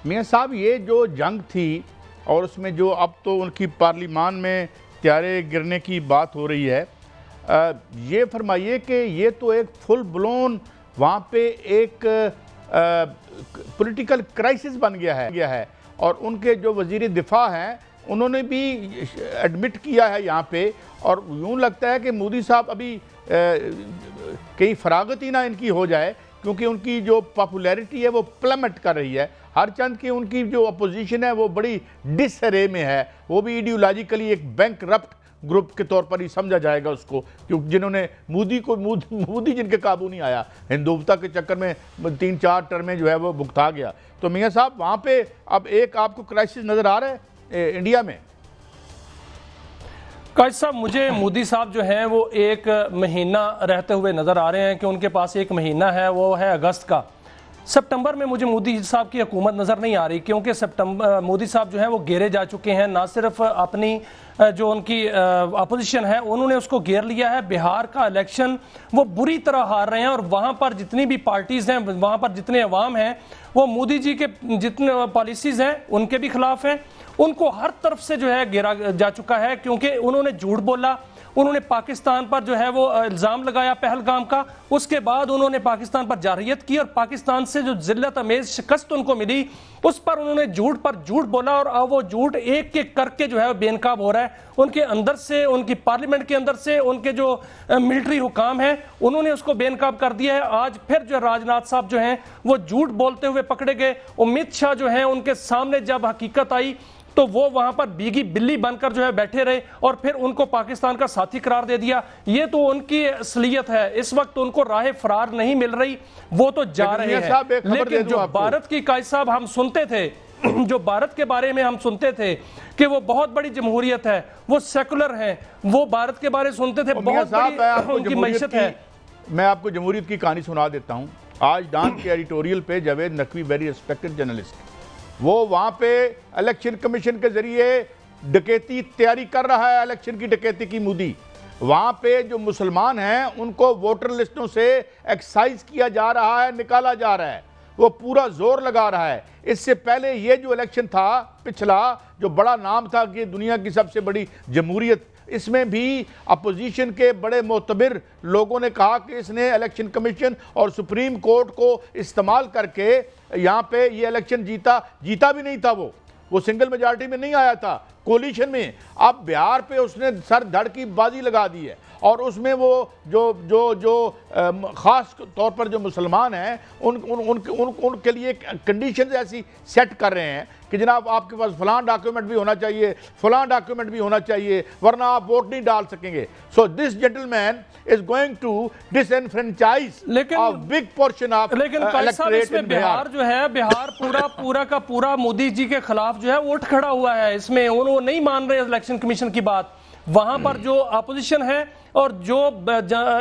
मियाँ साहब, ये जो जंग थी और उसमें जो अब तो उनकी पार्लिमान में त्यारे गिरने की बात हो रही है, ये फरमाइए कि ये तो एक फुल ब्लोन वहाँ पे एक पॉलिटिकल क्राइसिस बन गया है और उनके जो वज़ीर दिफा हैं उन्होंने भी एडमिट किया है यहाँ पे, और यूँ लगता है कि मोदी साहब अभी कहीं फरागत ही ना इनकी हो जाए, क्योंकि उनकी जो पॉपुलैरिटी है वो प्लमेट कर रही है। हर चंद की उनकी जो अपोजिशन है वो बड़ी डिसरे में है, वो भी आइडियोलॉजिकली एक बैंकरप्ट ग्रुप के तौर पर ही समझा जाएगा उसको, क्योंकि जिन्होंने मोदी जिनके काबू नहीं आया, हिंदुत्वता के चक्कर में 3-4 टर्में जो है वो भुगता गया। तो मियाँ साहब, वहाँ पे अब एक आपको क्राइसिस नज़र आ रहा है इंडिया में? काजी साहब, मुझे मोदी साहब जो हैं वो एक महीना रहते हुए नज़र आ रहे हैं कि उनके पास एक महीना है, वो है अगस्त का। सितंबर में मुझे मोदी साहब की हुकूमत नज़र नहीं आ रही, क्योंकि मोदी साहब जो हैं वो घेरे जा चुके हैं। ना सिर्फ अपनी जो उनकी अपोजिशन है उन्होंने उसको घेर लिया है, बिहार का इलेक्शन वो बुरी तरह हार रहे हैं, और वहाँ पर जितनी भी पार्टीज़ हैं, वहाँ पर जितने अवाम हैं, वो मोदी जी के जितने पॉलिसीज़ हैं उनके भी खिलाफ हैं। उनको हर तरफ से जो है घेरा जा चुका है, क्योंकि उन्होंने झूठ बोला, उन्होंने पाकिस्तान पर जो है वो इल्ज़ाम लगाया पहलगाम का, उसके बाद उन्होंने पाकिस्तान पर जारहियत की, और पाकिस्तान से जो जिल्लत अमेज शिकस्त उनको मिली उस पर उन्होंने झूठ पर झूठ बोला, और अब वो झूठ एक एक करके जो है बेनकाब हो रहा है। उनके अंदर से, उनकी पार्लियामेंट के अंदर से, उनके जो मिलिट्री हुकाम है उन्होंने उसको बेनकाब कर दिया है। आज फिर जो राजनाथ साहब जो हैं वो झूठ बोलते हुए पकड़े गए। अमित शाह जो हैं उनके सामने जब हकीकत आई तो वो वहां पर भीगी बिल्ली बनकर जो है बैठे रहे, और फिर उनको पाकिस्तान का साथी करार दे दिया। ये तो उनकी असलियत है। इस वक्त उनको राह फरार नहीं मिल रही, वो तो जा रहे हैं। लेकिन जो भारत की, काजी साहब, हम सुनते थे, जो भारत के बारे में हम सुनते थे कि वो बहुत बड़ी जमहूरियत है, वो सेकुलर है, वो भारत के बारे में सुनते थे बहुत बड़ी उनकी मैशत है। मैं आपको जमहूरियत की कहानी सुना देता हूं। आज डान के एडिटोरियल पे Javed Naqvi, very respected journalist, वो वहां पे इलेक्शन कमीशन के जरिए डकैती तैयारी कर रहा है, इलेक्शन की डकैती की मोदी। वहां पे जो मुसलमान हैं उनको वोटर लिस्टों से एक्साइज किया जा रहा है, निकाला जा रहा है, वो पूरा जोर लगा रहा है। इससे पहले ये जो इलेक्शन था पिछला, जो बड़ा नाम था कि दुनिया की सबसे बड़ी जमहूरियत, इसमें भी अपोजिशन के बड़े मोतबिर लोगों ने कहा कि इसने इलेक्शन कमीशन और सुप्रीम कोर्ट को इस्तेमाल करके यहाँ पे ये इलेक्शन जीता भी नहीं था, वो सिंगल मेजॉरिटी में नहीं आया था, कोलिशन में। अब बिहार पे उसने सर धड़ की बाजी लगा दी है, और उसमें वो जो ख़ास तौर पर जो मुसलमान हैं उनके लिए कंडीशन ऐसी सेट कर रहे हैं कि जनाब आपके पास फलां डॉक्यूमेंट भी होना चाहिए, फलां डॉक्यूमेंट भी होना चाहिए, वरना आप वोट नहीं डाल सकेंगे। So this gentleman is going to disenfranchise a big portion of electorate in Bihar. जो है बिहार पूरा का पूरा मोदी जी के खिलाफ जो है उठ खड़ा हुआ है। इसमें वो नहीं मान रहे इलेक्शन कमीशन की बात। वहां पर जो अपोजिशन है और जो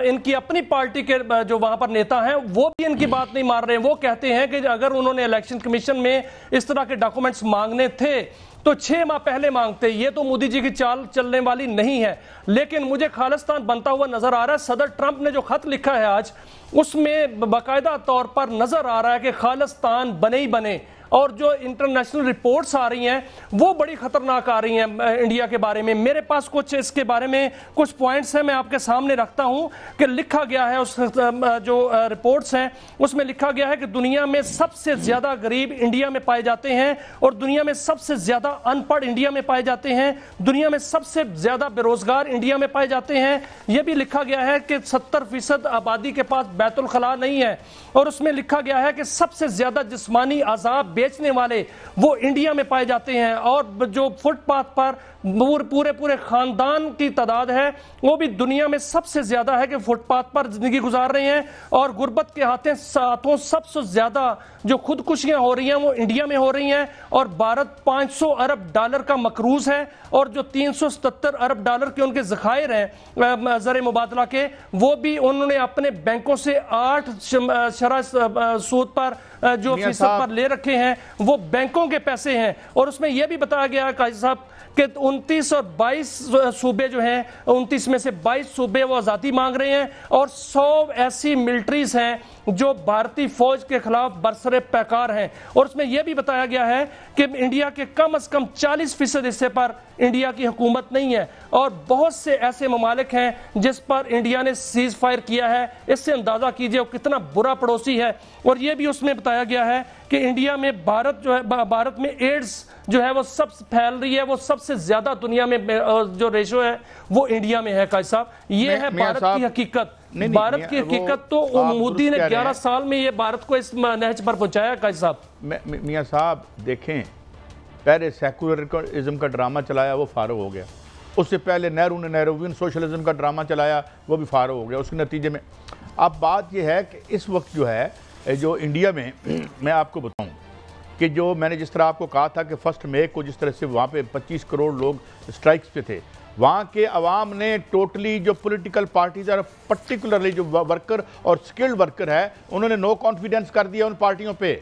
इनकी अपनी पार्टी के जो वहां पर नेता हैं वो भी इनकी बात नहीं मान रहे हैं। वो कहते हैं कि अगर उन्होंने इलेक्शन कमीशन में इस तरह के डॉक्यूमेंट्स मांगने थे तो 6 माह पहले मांगते। ये तो मोदी जी की चाल चलने वाली नहीं है। लेकिन मुझे खालिस्तान बनता हुआ नजर आ रहा है। सदर ट्रंप ने जो खत लिखा है आज, उसमें बाकायदा तौर पर नजर आ रहा है कि खालिस्तान बने ही बने। और जो इंटरनेशनल रिपोर्ट्स आ रही हैं वो बड़ी खतरनाक आ रही हैं इंडिया के बारे में। मेरे पास कुछ इसके बारे में कुछ पॉइंट्स हैं, मैं आपके सामने रखता हूं कि लिखा गया है उस जो रिपोर्ट्स हैं उसमें लिखा गया है कि दुनिया में सबसे ज्यादा गरीब इंडिया में पाए जाते हैं, और दुनिया में सबसे ज्यादा अनपढ़ इंडिया में पाए जाते हैं, दुनिया में सबसे ज्यादा बेरोजगार इंडिया में पाए जाते हैं। यह भी लिखा गया है कि 70% आबादी के पास बैतुल खला नहीं है, और उसमें लिखा गया है कि सबसे ज्यादा जिस्मानी अजाब बेचने वाले वो इंडिया में पाए जाते हैं, और जो फुटपाथ पर पूरे खानदान की तादाद है वो भी दुनिया में सबसे ज्यादा है कि फुटपाथ पर जिंदगी गुजार रहे हैं। और गुर्बत के साथों सबसे ज्यादा जो खुदकुशियां हो रही हैं वो इंडिया में हो रही हैं। और भारत $500 अरब का मकरूज है, और जो $377 अरब के उनके ज़खायर हैं ज़र मुबादला के, वो भी उन्होंने अपने बैंकों से 8% सूद पर जो फीसद पर ले रखे हैं, वो बैंकों के पैसे हैं। और उसमें यह भी बताया गया है काजी साहब कि 29 और 22 सूबे जो हैं, 29 में से 22 सूबे वो आज़ादी मांग रहे हैं, और 100 ऐसी मिलिट्रीज हैं जो भारतीय फौज के खिलाफ बरसरे पैकार हैं। और उसमें यह भी बताया गया है कि इंडिया के कम से कम 40% हिस्से पर इंडिया की हुकूमत नहीं है और बहुत से ऐसे ममालिक हैं जिस पर इंडिया ने सीज फायर किया है। इससे अंदाजा कीजिए वो कितना बुरा पड़ोसी है। और यह भी उसमें बताया गया है कि इंडिया में भारत में एड्स जो है वो सबसे फैल रही है, वो सबसे ज्यादा दुनिया में जो रेशो है वो इंडिया में है। काजी साहब, ये है भारत की हकीकत। भारत की हकीकत तो मोदी ने 11 साल में ये भारत को इस नहज पर पहुंचाया। काजी साहब, मियां साहब देखें, पहले सेकुलरिज्म का ड्रामा चलाया, वो फारो हो गया। उससे पहले नेहरू ने नेहरूवियन सोशलिज्म का ड्रामा चलाया, वो भी फारो हो गया। उसके नतीजे में अब बात यह है कि इस वक्त जो है जो इंडिया में मैं आपको बताऊं कि जो मैंने जिस तरह आपको कहा था कि 1 मई को जिस तरह से वहाँ पे 25 करोड़ लोग स्ट्राइक्स पे थे, वहाँ के अवाम ने टोटली जो पॉलिटिकल पार्टीज और पर्टिकुलरली जो वर्कर और स्किल्ड वर्कर है उन्होंने नो कॉन्फिडेंस कर दिया उन पार्टियों पे।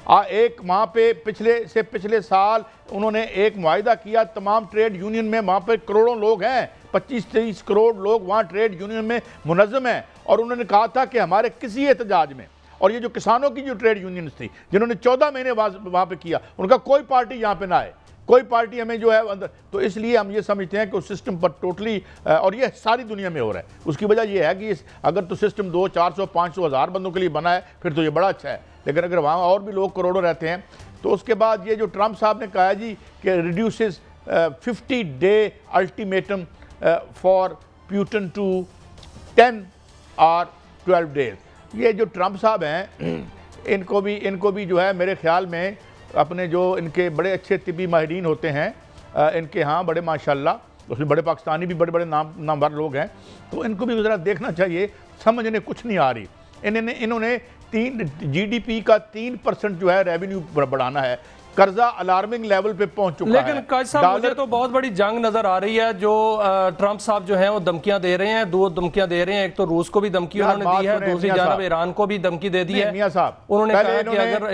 एक वहाँ पे पिछले साल उन्होंने एक मुआहिदा किया तमाम ट्रेड यूनियन में, वहाँ पे करोड़ों लोग हैं, 25-30 करोड़ लोग वहाँ ट्रेड यूनियन में मुनज़्ज़म हैं, और उन्होंने कहा था कि हमारे किसी एहतजाज में, और ये जो किसानों की जो ट्रेड यूनियंस थी जिन्होंने 14 महीने वहाँ पे किया, उनका कोई पार्टी यहाँ पे ना आए, कोई पार्टी हमें जो है अंदर। तो इसलिए हम ये समझते हैं कि उस सिस्टम पर टोटली, और ये सारी दुनिया में हो रहा है। उसकी वजह ये है कि अगर तो सिस्टम 200, 400, 500, 1000 बंदों के लिए बना है फिर तो ये बड़ा अच्छा है, लेकिन अगर वहाँ और भी लोग करोड़ों रहते हैं तो उसके बाद ये जो ट्रंप साहब ने कहा जी कि reduces 50 day ultimatum for Putin to 10 और 12 डेज, ये जो ट्रंप साहब हैं इनको भी जो है मेरे ख्याल में अपने जो इनके बड़े अच्छे तिब्बी माहिरीन होते हैं इनके यहाँ बड़े माशाल्लाह, उसमें बड़े पाकिस्तानी भी बड़े नामवर लोग हैं, तो इनको भी ज़रा देखना चाहिए, समझने कुछ नहीं आ रही। इन्होंने GDP का 3% जो है रेवेन्यू बढ़ाना है, कर्जा अलार्मिंग लेवल पे पहुंच चुका है। लेकिन काजी साहब मुझे तो बहुत बड़ी जंग नजर आ रही है जो ट्रंप साहब जो है वो धमकियां दे रहे हैं, 2 धमकियां दे रहे हैं। एक तो रूस को भी धमकी उन्होंने दी है, दूसरी जानब ईरान को भी धमकी दे दी है। मियां साहब, उन्होंने कहा कि अगर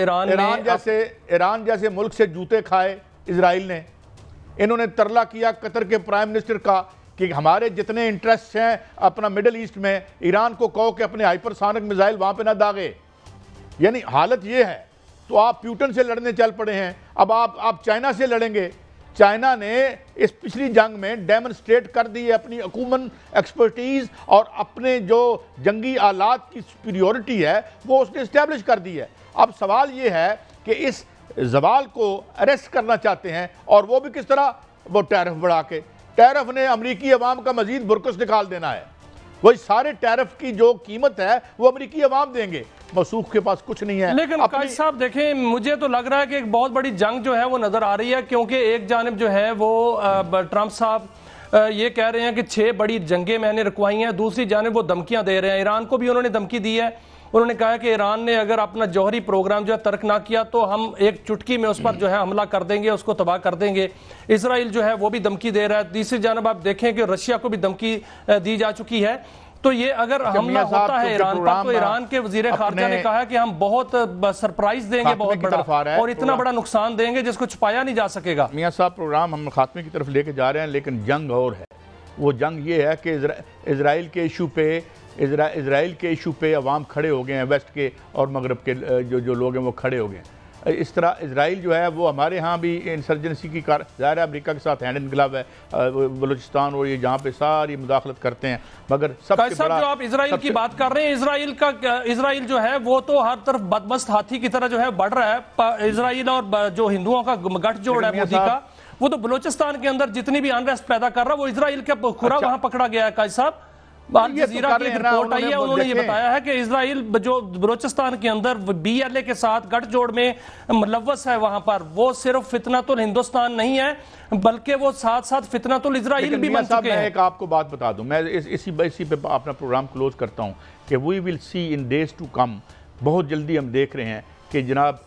ईरान जैसे मुल्क से जूते खाए इजराइल ने, इन्होंने तरला किया कतर के प्राइम मिनिस्टर का कि हमारे जितने इंटरेस्ट हैं अपना मिडिल ईस्ट में, ईरान को कहो कि अपने हाइपरसोनिक मिसाइल वहां पे ना दागे। यानी हालत ये है, तो आप प्यूटन से लड़ने चल पड़े हैं, अब आप चाइना से लड़ेंगे। चाइना ने इस पिछली जंग में डेमोन्स्ट्रेट कर दी है अपनी हुकूमन एक्सपर्टीज़ और अपने जो जंगी आलात की सुपीरियॉरिटी है वो उसने इस्टेब्लिश कर दी है। अब सवाल ये है कि इस जवाल को अरेस्ट करना चाहते हैं, और वो भी किस तरह, वो टैरिफ बढ़ा के। टैरिफ ने अमरीकी अवाम का मजीद बुरकस निकाल देना है, वही सारे टैरिफ की जो कीमत है वो अमरीकी अवाम देंगे, मसूख के पास कुछ नहीं है। लेकिन काजी साहब देखें, मुझे तो लग रहा है कि एक बहुत बड़ी जंग जो है वो नजर आ रही है, क्योंकि एक जानिब जो है वो ट्रंप साहब ये कह रहे हैं कि 6 बड़ी जंगें मैंने रुकवाई हैं, दूसरी जानिब वो धमकियां दे रहे हैं। ईरान को भी उन्होंने धमकी दी है, उन्होंने कहा कि ईरान ने अगर अपना जौहरी प्रोग्राम जो है तर्क ना किया तो हम एक चुटकी में उस पर जो है हमला कर देंगे, उसको तबाह कर देंगे। इसराइल जो है वो भी धमकी दे रहा है। तीसरी जानब आप देखें कि रशिया को भी धमकी दी जा चुकी है। तो ये अगर हमला होता है ईरान पर, तो ईरान के वजीर खारजा ने कहा है कि हम बहुत सरप्राइज देंगे, बहुत बड़ा, और इतना बड़ा नुकसान देंगे जिसको छुपाया नहीं जा सकेगा। मियां साहब, प्रोग्राम हम खात्मे की तरफ लेके जा रहे हैं, लेकिन जंग और है। वो जंग ये है कि इजराइल के इशू पे अवाम खड़े हो गए हैं, वेस्ट के और मगरब के जो लोग हैं वो खड़े हो गए हैं। इस तरह इजराइल जो है वो हमारे यहाँ भी इंसर्जेंसी की ज़ाहिर है अमेरिका के साथ हैंड इन ग्लव है, बलूचिस्तान और ये जहाँ पे सारी मुदाखलत करते हैं, मगर सबसे बड़ा जो आप इजराइल की बात कर रहे हैं, इजराइल जो है वो तो हर तरफ बदमस्त हाथी की तरह जो है बढ़ रहा है। इजराइल और जो हिंदुओं का गठजोड़ है मोदी का, वो तो बलूचिस्तान के अंदर जितनी भी अनरेस्ट पैदा कर रहा है वो इजराइल का खुरा वहां पकड़ा गया है। काजी साहब, अल-जज़ीरा की रिपोर्ट आई है, उन्होंने ये बताया है कि इजराइल जो बलूचिस्तान के अंदर BLA के साथ गठजोड़ में मुलव्वस है, वहां पर वो सिर्फ फितनतुल हिंदुस्तान नहीं है बल्कि वो साथ साथ फितनतुल इजराइल भी बन चुके हैं। मैं एक आपको बात बता दूं, मैं इसी पे अपना प्रोग्राम क्लोज करता हूं कि we will see in days to come, बहुत जल्दी हम देख रहे हैं कि जनाब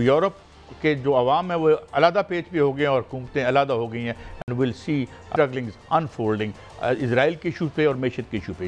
यूरोप के जो अवाम है वो अलहदा पेज पे हो गए हैं और हुकूमतें अलहदा हो गई हैं, and will see struggling unfolding Israel के इशू पे और मैशत के इशू पे।